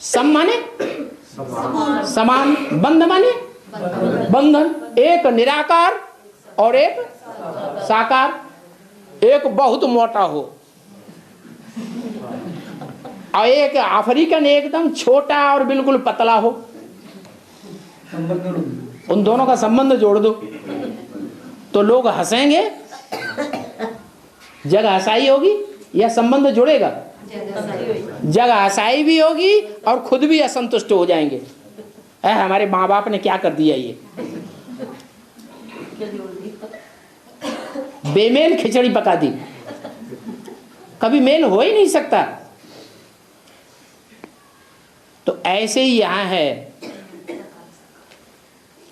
सम माने समान, बंध माने बंधन। एक निराकार और एक साकार। एक बहुत मोटा हो और एक अफ्रीकन एकदम छोटा और बिल्कुल पतला हो, उन दोनों का संबंध जोड़ दो तो लोग हंसेंगे, जगह हंसाई होगी या संबंध जुड़ेगा? जगह हंसाई भी होगी और खुद भी असंतुष्ट हो जाएंगे, हमारे माँ बाप ने क्या कर दिया, ये बेमेल खिचड़ी पका दी। कभी मेल हो ही नहीं सकता। तो ऐसे ही यहां है,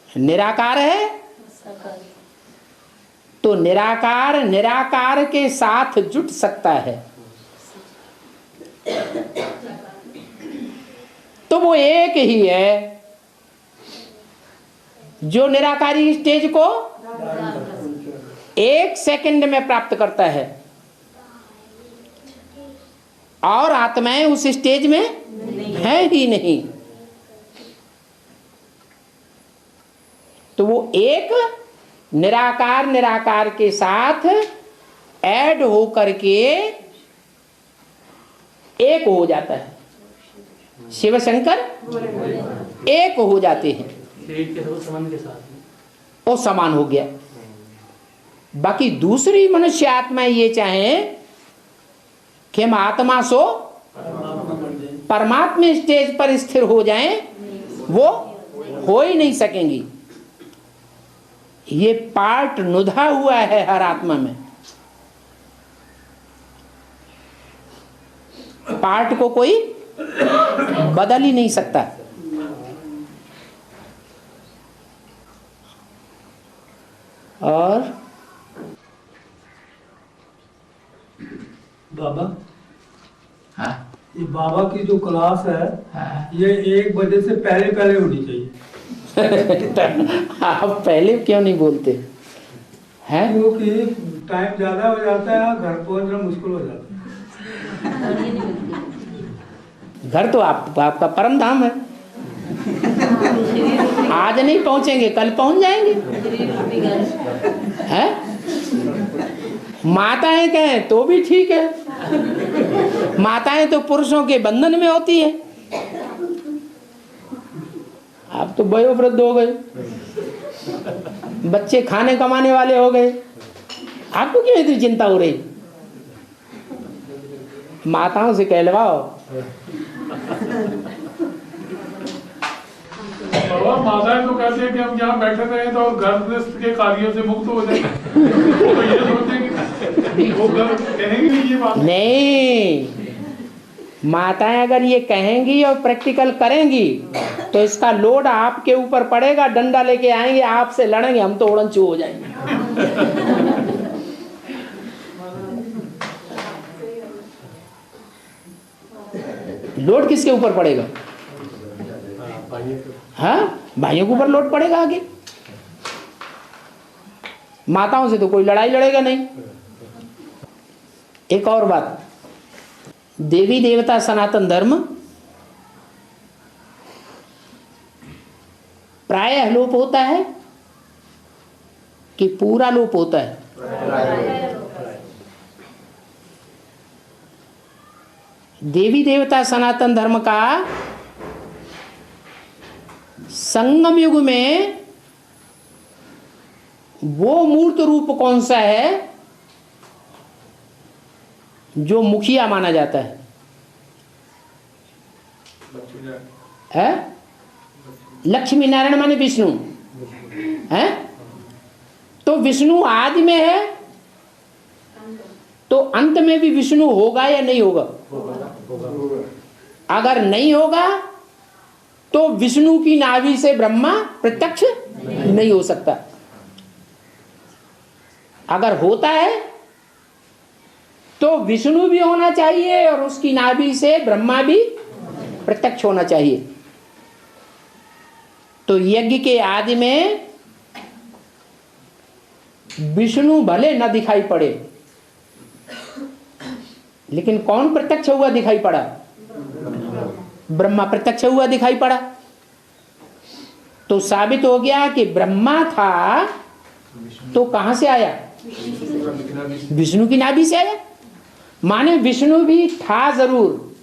निराकार है तो निराकार निराकार के साथ जुट सकता है, तो वो एक ही है जो निराकारी स्टेज को एक सेकंड में प्राप्त करता है और आत्माएं उस स्टेज में है ही नहीं। तो वो एक निराकार निराकार के साथ ऐड होकर के एक हो जाता है। शिव शंकर एक हो जाते हैं, वो समान हो गया। बाकी दूसरी मनुष्य आत्माएं ये चाहें कि हम आत्मा सो परमात्मा स्टेज पर स्थिर हो जाएं, वो हो ही नहीं सकेंगी। ये पार्ट नुधा हुआ है हर आत्मा में, पार्ट को कोई बदल ही नहीं सकता। और बाबा, हाँ, ये बाबा की जो क्लास है, हाँ, ये 1 बजे से पहले पहले होनी चाहिए। आप पहले क्यों नहीं बोलते हैं? क्योंकि टाइम ज्यादा हो जाता है, घर पहुंचना मुश्किल हो जाता है। घर तो आपका परम धाम है। आज नहीं पहुंचेंगे, कल पहुंच जाएंगे, हैं? माताएं कहें तो भी ठीक है, माताएं तो पुरुषों के बंधन में होती है। आप तो वयोवृद्ध हो गए, बच्चे खाने कमाने वाले हो गए, आपको क्यों इतनी चिंता हो रही? माताओं से कहलवाओ। बाबा, माताएं तो कहते हैं कि हम यहाँ बैठे रहे तो घर गृहस्थ के कार्यों से मुक्त हो जाएंगे। तो ये सोचेंगे, वो घर कहेंगे ये बात नहीं, माताएं अगर ये कहेंगी और प्रैक्टिकल करेंगी तो इसका लोड आपके ऊपर पड़ेगा, डंडा लेके आएंगे, आपसे लड़ेंगे, हम तो उड़नचू हो जाएंगे। लोड किसके ऊपर पड़ेगा? हाँ, भाइयों के ऊपर लोड पड़ेगा आगे। माताओं से तो कोई लड़ाई लड़ेगा नहीं। एक और बात, देवी देवता सनातन धर्म प्रायः लोप होता है कि पूरा लोप होता है? देवी देवता सनातन धर्म का संगम युग में वो मूर्त रूप कौन सा है जो मुखिया माना जाता है? लक्ष्मी नारायण माने विष्णु है। तो विष्णु आदि में है तो अंत में भी विष्णु होगा या नहीं होगा? अगर नहीं होगा तो विष्णु की नाभि से ब्रह्मा प्रत्यक्ष नहीं हो सकता। अगर होता है तो विष्णु भी होना चाहिए और उसकी नाभि से ब्रह्मा भी प्रत्यक्ष होना चाहिए। तो यज्ञ के आदि में विष्णु भले न दिखाई पड़े, लेकिन कौन प्रत्यक्ष हुआ दिखाई पड़ा? ब्रह्मा प्रत्यक्ष हुआ, दिखाई पड़ा, तो साबित हो गया कि ब्रह्मा था तो कहां से आया? विष्णु की नाभि से आया। माने विष्णु भी था जरूर।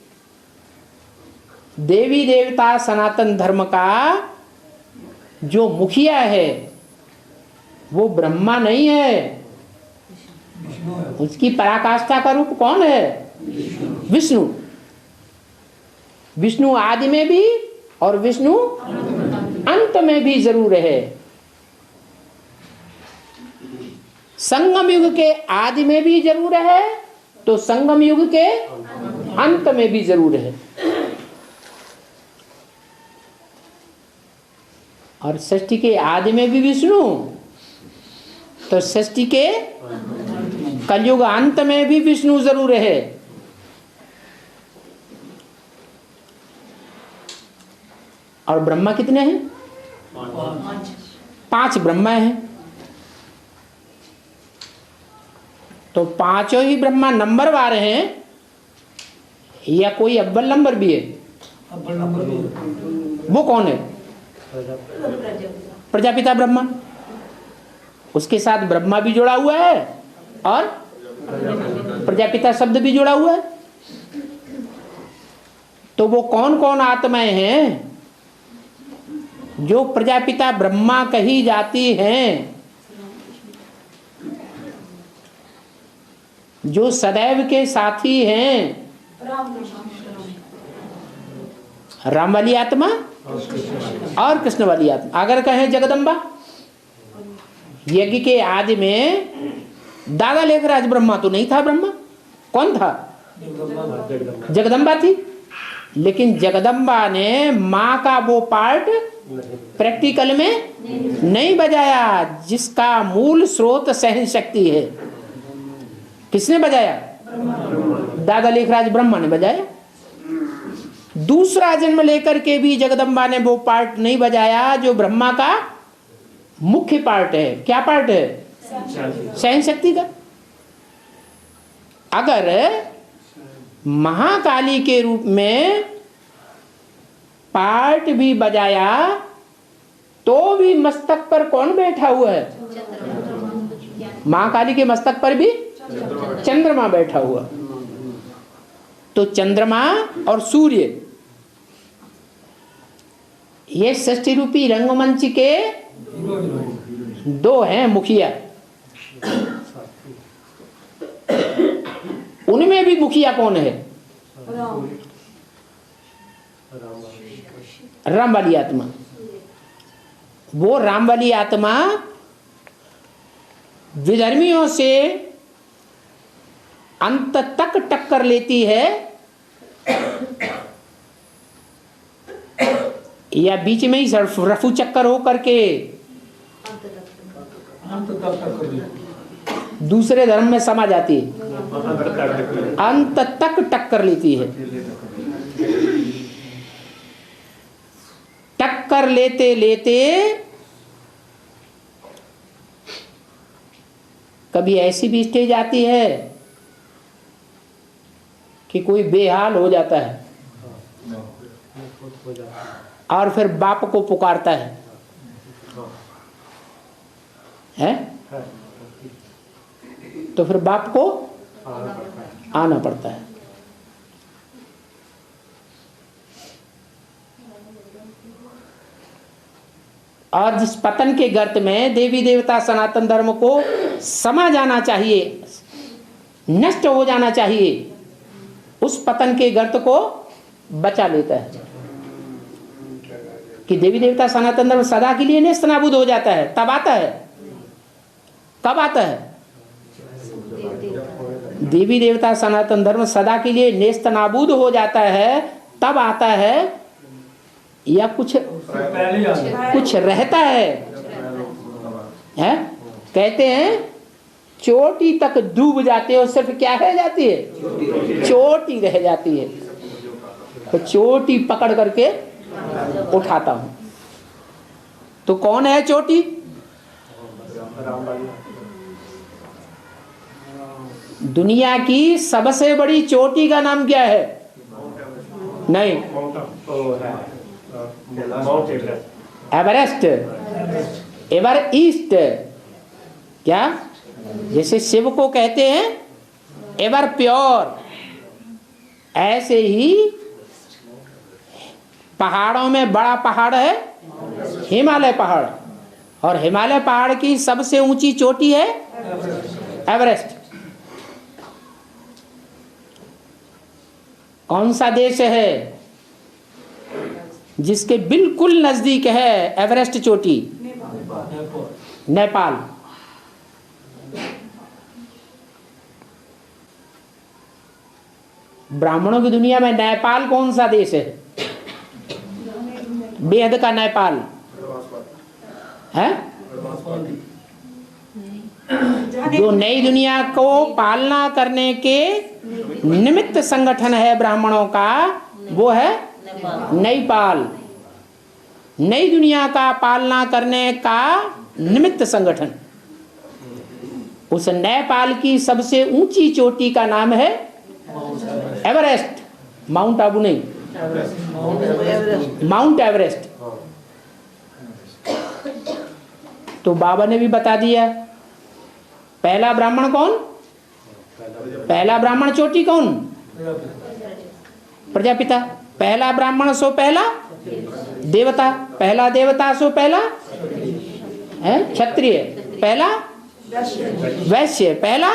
देवी देवता सनातन धर्म का जो मुखिया है वो ब्रह्मा नहीं है, उसकी पराकाष्ठा का रूप कौन है? विष्णु। विष्णु आदि में भी और विष्णु अंत में भी जरूर है। संगम युग के आदि में भी जरूर है तो संगम युग के अंत में भी जरूर है। और सृष्टि के आदि में भी विष्णु तो सृष्टि के कलयुग अंत में भी विष्णु जरूर है। और ब्रह्मा कितने हैं? 5 ब्रह्मा हैं। तो पांचों ही ब्रह्मा नंबरवार हैं या कोई अव्वल नंबर भी है? अव्वल नंबर भी है। वो कौन है? प्रजापिता ब्रह्मा। उसके साथ ब्रह्मा भी जुड़ा हुआ है और प्रजापिता शब्द भी जुड़ा हुआ है। तो वो कौन कौन आत्माएं हैं जो प्रजापिता ब्रह्मा कही जाती हैं, जो सदैव के साथी हैं? राम वाली आत्मा और कृष्ण वाली आत्मा। अगर कहें जगदम्बा, यज्ञ के आदि में दादा लेखराज ब्रह्मा तो नहीं था। ब्रह्मा कौन था? जगदम्बा थी। लेकिन जगदम्बा ने माँ का वो पार्ट प्रैक्टिकल में नहीं बजाया जिसका मूल स्रोत सहन शक्ति है। किसने बजाया? दादा लेखराज ब्रह्मा ने बजाया। दूसरा जन्म लेकर के भी जगदम्बा ने वो पार्ट नहीं बजाया जो ब्रह्मा का मुख्य पार्ट है। क्या पार्ट है? सहन शक्ति का। अगर महाकाली के रूप में पार्ट भी बजाया तो भी मस्तक पर कौन बैठा हुआ है? महाकाली के मस्तक पर भी चंद्रमा बैठा हुआ। तो चंद्रमा और सूर्य ये सृष्टि रूपी रंगमंच के 2 हैं मुखिया। उनमें भी मुखिया कौन है? राम वाली आत्मा। वो राम वाली आत्मा विधर्मियों से अंत तक टक्कर लेती है या बीच में ही रफू चक्कर हो करके दूसरे धर्म में समा जाती है? अंत तक टक्कर लेती है। टक्कर लेते लेते कभी ऐसी भी स्टेज आती है कि कोई बेहाल हो जाता है और फिर बाप को पुकारता है, हैं? तो फिर बाप को आना पड़ता है। और जिस पतन के गर्त में देवी देवता सनातन धर्म को समा जाना चाहिए, नष्ट हो जाना चाहिए, उस पतन के गर्त को बचा लेता है कि देवी देवता सनातन धर्म सदा के लिए नेस्त नाबूद हो जाता है। तब आता है, कब आता है? देवी देवता सनातन धर्म सदा के लिए नेस्त नाबूद हो जाता है तब आता है या कुछ रहता है? हैं? कहते हैं चोटी तक डूब जाते हो, सिर्फ क्या रह जाती है? चोटी रह जाती है। तो चोटी पकड़ करके उठाता हूं। तो कौन है चोटी? दुनिया की सबसे बड़ी चोटी का नाम क्या है? नहीं, एवरेस्ट, एवर ईस्ट। क्या? जैसे शिव को कहते हैं एवर प्योर, ऐसे ही पहाड़ों में बड़ा पहाड़ है हिमालय पहाड़, और हिमालय पहाड़ की सबसे ऊंची चोटी है एवरेस्ट। कौन सा देश है जिसके बिल्कुल नजदीक है एवरेस्ट चोटी? नेपाल। ब्राह्मणों की दुनिया में नेपाल कौन सा देश है? बेहद का नेपाल है, जो नई दुनिया को पालना करने के निमित्त संगठन है ब्राह्मणों का, वो है नेपाल। नई दुनिया का पालना करने का निमित्त संगठन। उस नेपाल की सबसे ऊंची चोटी का नाम है एवरेस्ट। माउंट आबू नहीं, माउंट एवरेस्ट। तो बाबा ने भी बता दिया। पहला ब्राह्मण कौन? पहला ब्राह्मण चोटी कौन? प्रजापिता। पहला ब्राह्मण सो पहला देवता, पहला देवता सो पहला है क्षत्रिय, पहला वैश्य, पहला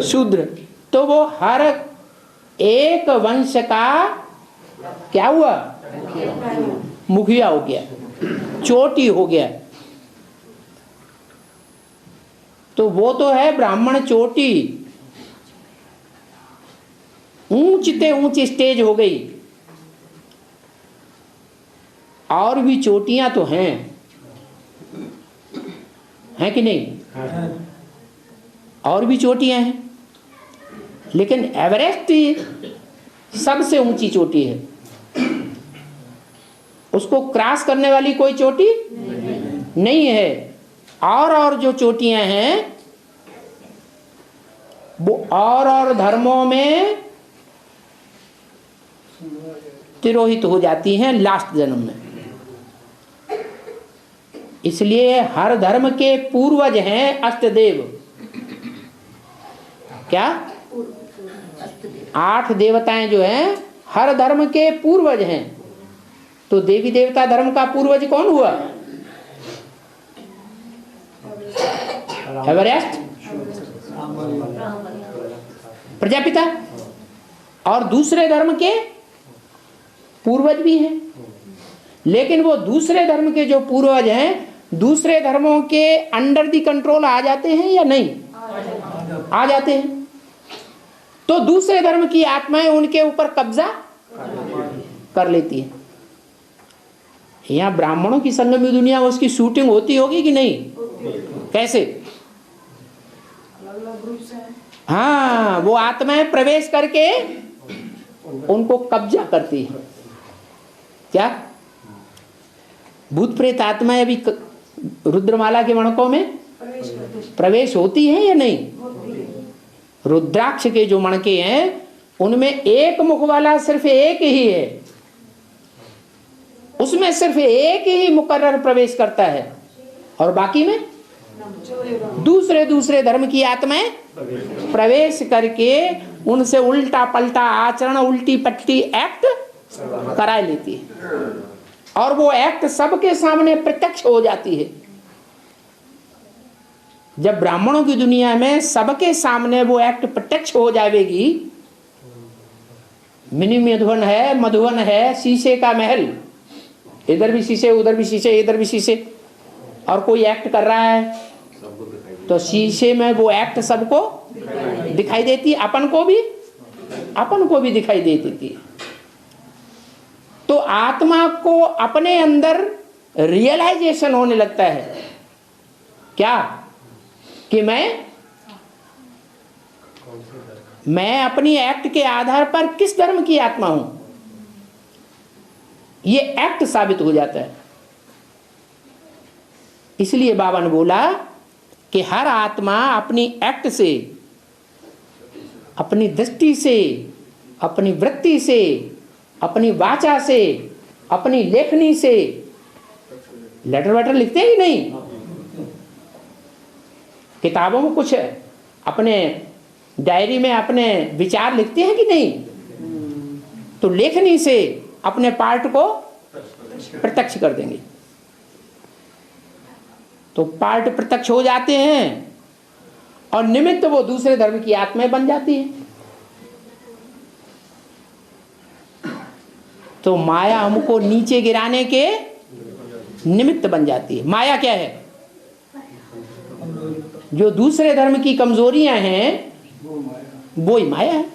शूद्र। तो वो हर एक वंश का क्या हुआ? मुखिया हो गया, चोटी हो गया। तो वो तो है ब्राह्मण चोटी, ऊंचते ऊंची स्टेज हो गई। और भी चोटियां तो हैं कि नहीं? और भी चोटियां हैं, लेकिन एवरेस्ट सबसे ऊंची चोटी है। उसको क्रॉस करने वाली कोई चोटी नहीं है। और जो चोटियां हैं वो और धर्मों में तिरोहित हो जाती हैं लास्ट जन्म में। इसलिए हर धर्म के पूर्वज हैं अष्टदेव। क्या? 8 देवताएं जो हैं हर धर्म के पूर्वज हैं। तो देवी देवता धर्म का पूर्वज कौन हुआ? एवरेस्ट, प्रजापिता। और दूसरे धर्म के पूर्वज भी हैं, लेकिन वो दूसरे धर्म के जो पूर्वज हैं दूसरे धर्मों के अंडर दी कंट्रोल आ जाते हैं या नहीं? आ जाते हैं। तो दूसरे धर्म की आत्माएं उनके ऊपर कब्जा कर लेती हैं। यहाँ ब्राह्मणों की संगम दुनिया में उसकी शूटिंग होती होगी कि नहीं? कैसे? हाँ, वो आत्माएं प्रवेश करके उनको कब्जा करती है। क्या? भूत प्रेत आत्माएं भी रुद्रमाला के मणकों में प्रवेश होती हैं या नहीं? रुद्राक्ष के जो मणके हैं उनमें एक मुख वाला सिर्फ एक ही है, उसमें सिर्फ एक ही मुकर्रर प्रवेश करता है, और बाकी में दूसरे धर्म की आत्माएं प्रवेश करके उनसे उल्टा पलटा आचरण, उल्टी पट्टी एक्ट करा लेती है। और वो एक्ट सबके सामने प्रत्यक्ष हो जाती है। जब ब्राह्मणों की दुनिया में सबके सामने वो एक्ट प्रत्यक्ष हो जाएगी, मिनी मधुवन है, मधुवन है, शीशे का महल, इधर भी शीशे, उधर भी शीशे, इधर भी शीशे, और कोई एक्ट कर रहा है तो शीशे में वो एक्ट सबको दिखाई देती है, अपन को भी दिखाई देती है। तो आत्मा को अपने अंदर रियलाइजेशन होने लगता है क्या कि मैं अपनी एक्ट के आधार पर किस धर्म की आत्मा हूं, ये एक्ट साबित हो जाता है। इसलिए बाबा ने बोला कि हर आत्मा अपनी एक्ट से, अपनी दृष्टि से, अपनी वृत्ति से अपनी वाचा से, अपनी लेखनी से लेटर वेटर लिखते हैं कि नहीं? किताबों में कुछ अपने डायरी में अपने विचार लिखते हैं कि नहीं? तो लेखनी से अपने पार्ट को प्रत्यक्ष कर देंगे, तो पार्ट प्रत्यक्ष हो जाते हैं और निमित्त वो दूसरे धर्म की आत्माएं बन जाती है। तो माया हमको नीचे गिराने के निमित्त बन जाती है। माया क्या है? जो दूसरे धर्म की कमजोरियां हैं वो ही माया है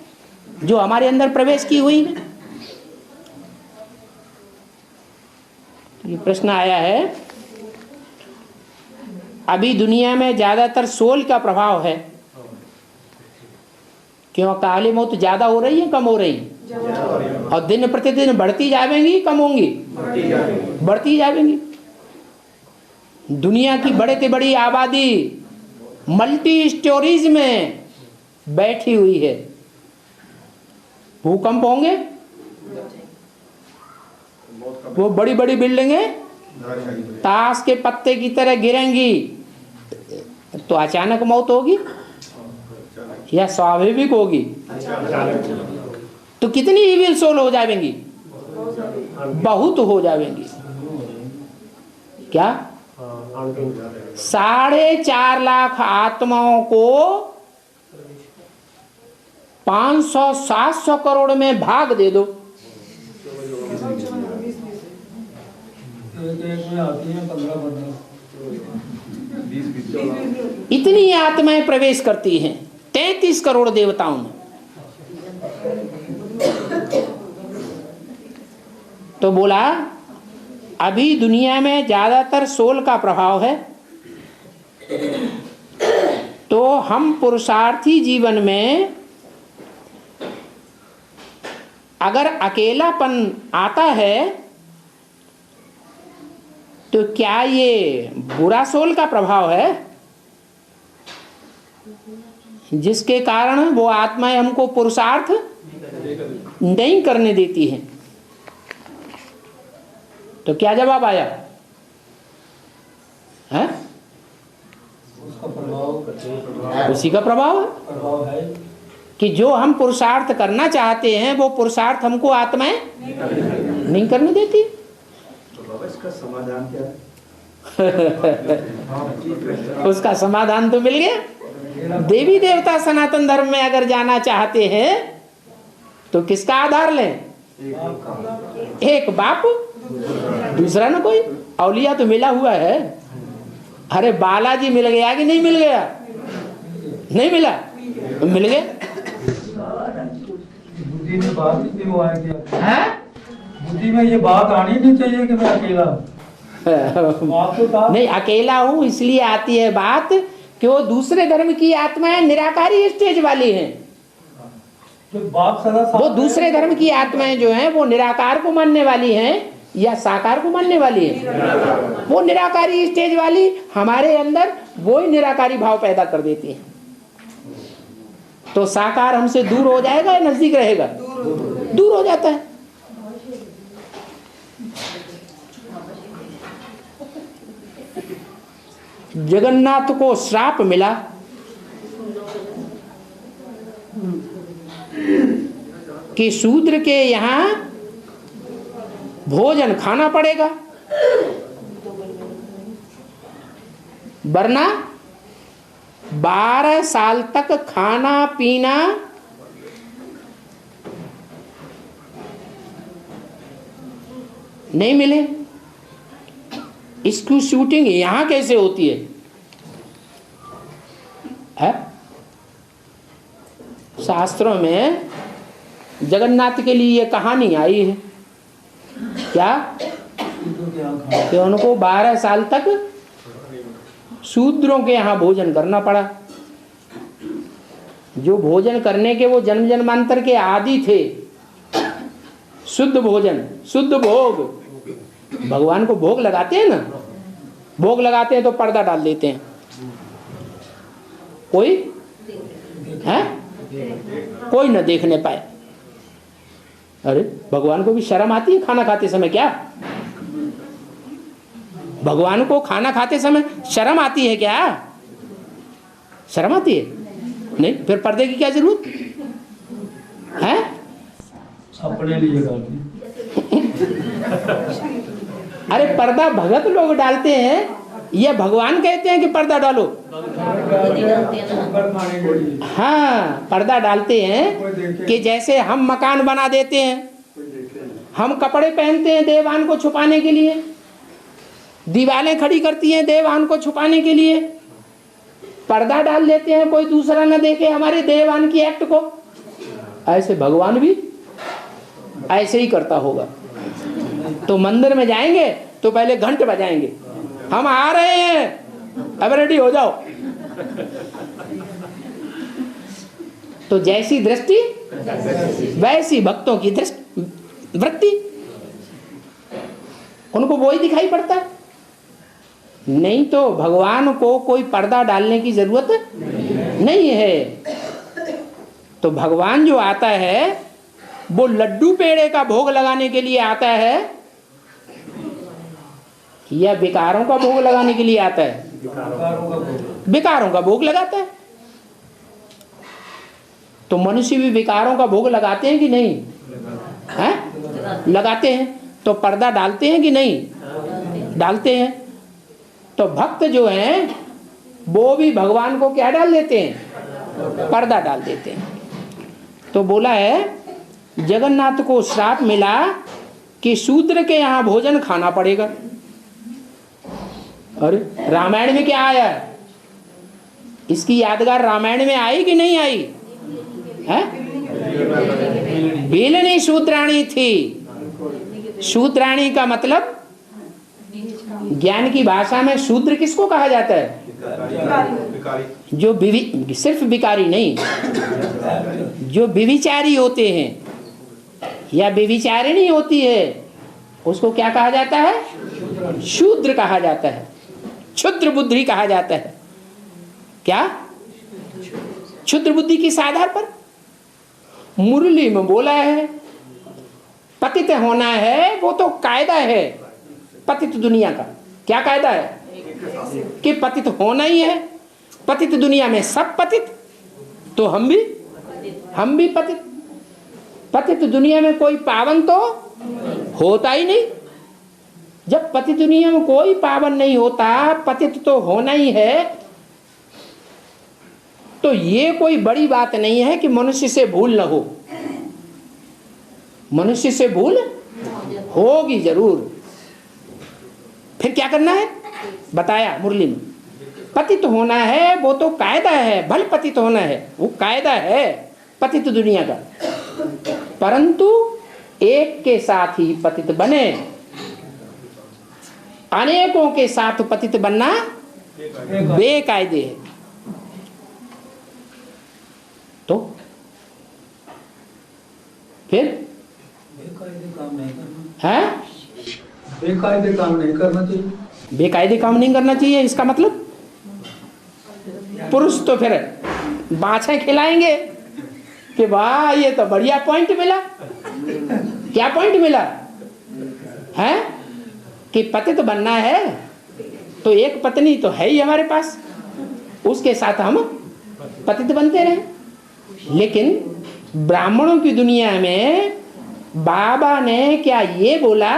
जो हमारे अंदर प्रवेश की हुई है। ये प्रश्न आया है, अभी दुनिया में ज्यादातर सोल का प्रभाव है, क्यों? काली मौत ज्यादा हो रही है, कम हो रही है? और दिन प्रतिदिन बढ़ती जाएंगी, कम होंगी? बढ़ती जाएंगी। दुनिया की बड़े से बड़ी आबादी मल्टी स्टोरीज में बैठी हुई है। भूकंप होंगे, वो बड़ी बड़ी बिल्डिंगें ताश के पत्ते की तरह गिरेंगी, तो अचानक मौत होगी या स्वाभाविक होगी? तो कितनी इविल सोल हो जाएंगी? बहुत हो जाएंगी। क्या 4.5 लाख आत्माओं को 500-700 करोड़ में भाग दे दो, एक में आती है 15-15। इतनी आत्माएं प्रवेश करती हैं 33 करोड़ देवताओं में। तो बोला अभी दुनिया में ज्यादातर सोल का प्रभाव है, तो हम पुरुषार्थी जीवन में अगर अकेलापन आता है तो क्या ये बुरा सोल का प्रभाव है, जिसके कारण वो आत्माएं हमको पुरुषार्थ नहीं करने देती हैं? तो क्या जवाब आया है? उसका प्रभाव, उसी का प्रभाव है प्रभाव है कि जो हम पुरुषार्थ करना चाहते हैं वो पुरुषार्थ हमको आत्माएं नहीं करने देती। इसका समाधान क्या है? उसका समाधान तो मिल गया। देवी देवता सनातन धर्म में अगर जाना चाहते हैं तो किसका आधार लें? एक बाप, दूसरा ना कोई। औलिया तो मिला हुआ है। अरे बालाजी मिल गया कि नहीं मिल गया? नहीं मिला तो मिल गया। बुद्धि में बात ही नहीं हुआ है, बुद्धि में ये बात आनी नहीं चाहिए कि मैं अकेला हूँ। नहीं, अकेला हूं इसलिए आती है बात कि वो दूसरे धर्म की आत्माएं निराकारी स्टेज वाली हैं। बात सदा वो दूसरे धर्म की आत्माएं जो हैं वो निराकार को मानने वाली हैं या साकार को मानने वाली है? वो निराकारी स्टेज वाली हमारे अंदर वो ही निराकारी भाव पैदा कर देती है। तो साकार हमसे दूर हो जाएगा या नजदीक रहेगा? दूर हो जाता है। जगन्नाथ को श्राप मिला कि शूद्र के यहाँ भोजन खाना पड़ेगा, वरना 12 साल तक खाना पीना नहीं मिले। इसकी शूटिंग यहां कैसे होती है? शास्त्रों में जगन्नाथ के लिए ये कहानी आई है क्या कि उनको 12 साल तक शूद्रों के यहाँ भोजन करना पड़ा। जो भोजन करने के वो जन्म जन्मांतर के आदि थे, शुद्ध भोजन, शुद्ध भोग। भगवान को भोग लगाते हैं ना, भोग लगाते हैं तो पर्दा डाल देते हैं। कोई है? कोई न देखने पाए अरे भगवान को भी शर्म आती है खाना खाते समय क्या? भगवान को खाना खाते समय शर्म आती है क्या? शर्म आती है? नहीं, फिर पर्दे की क्या जरूरत है? अपने लिए करते। अरे पर्दा भगत लोग डालते हैं या भगवान कहते हैं कि पर्दा डालो? हाँ, पर्दा डालते हैं कि जैसे हम मकान बना देते हैं, हम कपड़े पहनते हैं देवान को छुपाने के लिए, दीवारें खड़ी करती हैं देवान को छुपाने के लिए, पर्दा डाल देते हैं कोई दूसरा न देखे हमारे देवान की एक्ट को। ऐसे भगवान भी ऐसे ही करता होगा। तो मंदिर में जाएंगे तो पहले घंट बजाएंगे, हम आ रहे हैं, अब रेडी हो जाओ। तो जैसी दृष्टि वैसी भक्तों की दृष्टि वृत्ति, उनको वो ही दिखाई पड़ता है। नहीं तो भगवान को कोई पर्दा डालने की जरूरत नहीं है। तो भगवान जो आता है वो लड्डू पेड़े का भोग लगाने के लिए आता है या विकारों का भोग लगाने के लिए आता है? विकारों का भोग लगाता है। तो मनुष्य भी विकारों का भोग लगाते हैं कि नहीं है? लगाते हैं। तो पर्दा डालते हैं कि नहीं? डालते हैं। तो भक्त जो हैं वो भी भगवान को क्या डाल देते हैं? पर्दा डाल देते हैं। तो बोला है जगन्नाथ को श्राप मिला कि शूद्र के यहाँ भोजन खाना पड़ेगा। अरे रामायण में क्या आया है? इसकी यादगार रामायण में आई कि नहीं आई है? बेलनी शूद्राणी थी। शूद्राणी का मतलब ज्ञान की भाषा में शूद्र किसको कहा जाता है? जो सिर्फ विकारी नहीं, जो विविचारी होते हैं या विविचारिणी होती है उसको क्या कहा जाता है? शूद्र कहा जाता है, क्षुद्र बुद्धि कहा जाता है। क्या? क्षुद्र बुद्धि किस आधार पर? मुरली में बोला है पतित होना है, वो तो कायदा है पतित दुनिया का। क्या कायदा है? कि पतित होना ही है। पतित दुनिया में सब पतित, तो हम भी पतित। पतित दुनिया में कोई पावन तो होता ही नहीं। जब पतित दुनिया में कोई पावन नहीं होता, पतित तो होना ही है, तो ये कोई बड़ी बात नहीं है कि मनुष्य से भूल न हो। मनुष्य से भूल होगी जरूर। फिर क्या करना है बताया मुरली में। पतित होना है वो तो कायदा है, भल पतित होना है वो कायदा है पतित दुनिया का। परंतु एक के साथ ही पतित बने, अनेकों के साथ पतित बनना बेकायदे है। तो फिर बेकायदे काम नहीं करना है? बेकायदे काम नहीं करना चाहिए। बेकायदे काम नहीं करना चाहिए इसका मतलब पुरुष तो फिर बाछें खिलाएंगे कि वाह ये तो बढ़िया पॉइंट मिला। क्या पॉइंट मिला है? कि पतित बनना है तो एक पत्नी तो है ही हमारे पास, उसके साथ हम पतित बनते रहे। लेकिन ब्राह्मणों की दुनिया में बाबा ने क्या ये बोला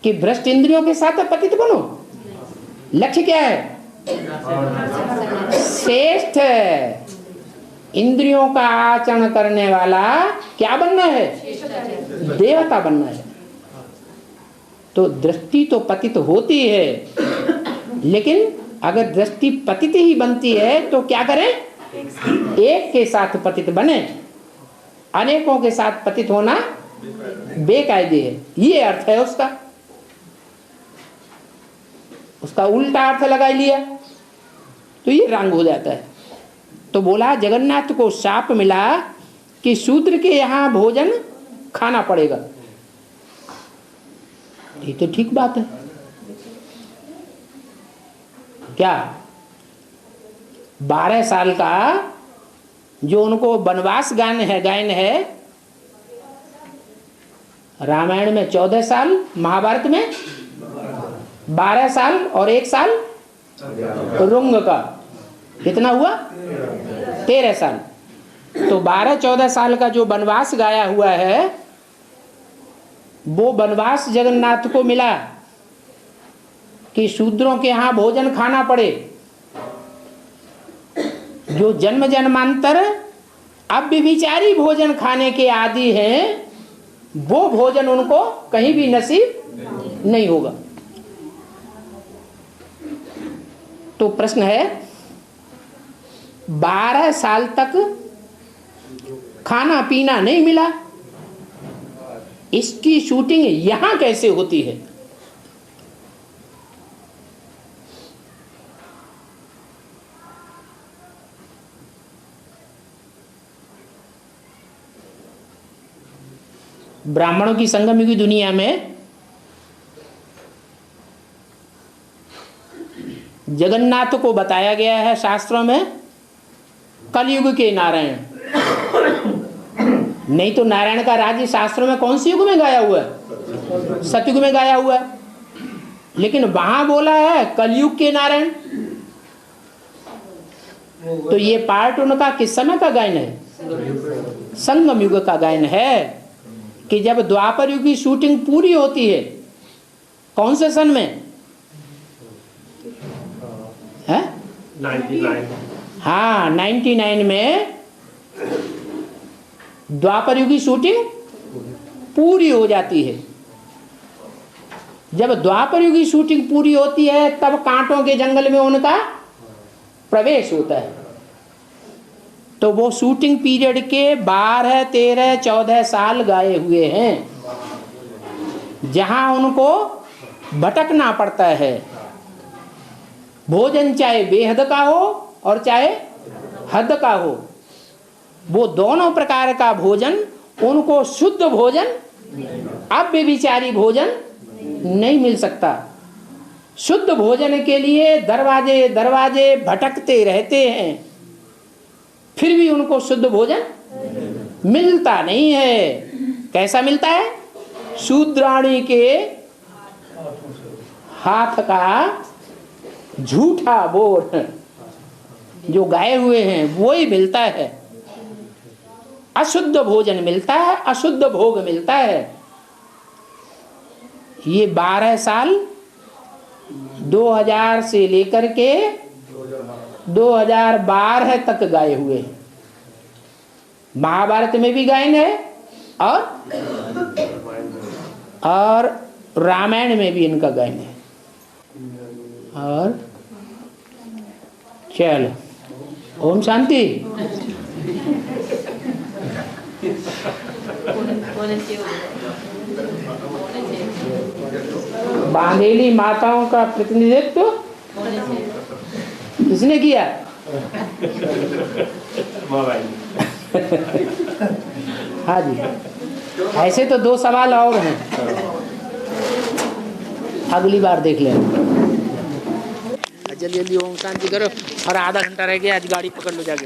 कि भ्रष्ट इंद्रियों के साथ पतित बनो? लक्ष्य क्या है? श्रेष्ठ इंद्रियों का आचरण करने वाला क्या बनना है? देवता बनना है। तो दृष्टि तो पतित होती है, लेकिन अगर दृष्टि पतित ही बनती है तो क्या करें? एक के साथ पतित बने, अनेकों के साथ पतित होना बेकायदे है। ये अर्थ है उसका। उसका उल्टा अर्थ लगा लिया तो ये रंग हो जाता है। तो बोला जगन्नाथ को शाप मिला कि शूद्र के यहाँ भोजन खाना पड़ेगा। ये तो ठीक बात है। क्या 12 साल का जो उनको वनवास गायन है रामायण में 14 साल, महाभारत में 12 साल और 1 साल रुंग का, कितना हुआ 13 साल। तो 12-14 साल का जो वनवास गाया हुआ है वो वनवास जगन्नाथ को मिला कि शूद्रों के यहाँ भोजन खाना पड़े। जो जन्म जन्मांतर अब व्यभिचारी भोजन खाने के आदी हैं वो भोजन उनको कहीं भी नसीब नहीं होगा। तो प्रश्न है 12 साल तक खाना पीना नहीं मिला, इसकी शूटिंग यहां कैसे होती है? ब्राह्मणों की संगम युगी दुनिया में जगन्नाथ को बताया गया है शास्त्रों में कलयुग के नारायण। नहीं तो नारायण का राज्य शास्त्रों में कौन से युग में गाया हुआ है? सतयुग में गाया हुआ है। लेकिन वहां बोला है कलयुग के नारायण। तो ये पार्ट उनका किस समय का गायन है? संगम युग का गायन है कि जब द्वापर युग की शूटिंग पूरी होती है। कौन से सन में है? 99। हाँ 99 में द्वापर युग की शूटिंग पूरी हो जाती है। जब द्वापर युग की शूटिंग पूरी होती है तब कांटों के जंगल में उनका प्रवेश होता है। तो वो शूटिंग पीरियड के 12, 13, 14 साल गाए हुए हैं जहां उनको भटकना पड़ता है। भोजन चाहे बेहद का हो और चाहे हद का हो, वो दोनों प्रकार का भोजन उनको शुद्ध भोजन, अव्यभिचारी भोजन नहीं मिल सकता। शुद्ध भोजन के लिए दरवाजे दरवाजे भटकते रहते हैं, फिर भी उनको शुद्ध भोजन मिलता नहीं है। कैसा मिलता है? शूद्राणी के हाथ का झूठा बोल जो गाए हुए हैं वो ही मिलता है। अशुद्ध भोजन मिलता है, अशुद्ध भोग मिलता है। ये 12 साल 2000 से लेकर के 2012 तक गाए हुए हैं। महाभारत में भी गायन है और रामायण में भी इनका गायन है। और चल ओम शांति। बांधेली माताओं का प्रतिनिधित्व किसने किया? हाँ जी। ऐसे तो 2 सवाल और हैं, अगली बार देख लेना। जल्दी जल्दी ओम शांति करो और आधा घंटा रह गया, आज गाड़ी पकड़ लो जाके।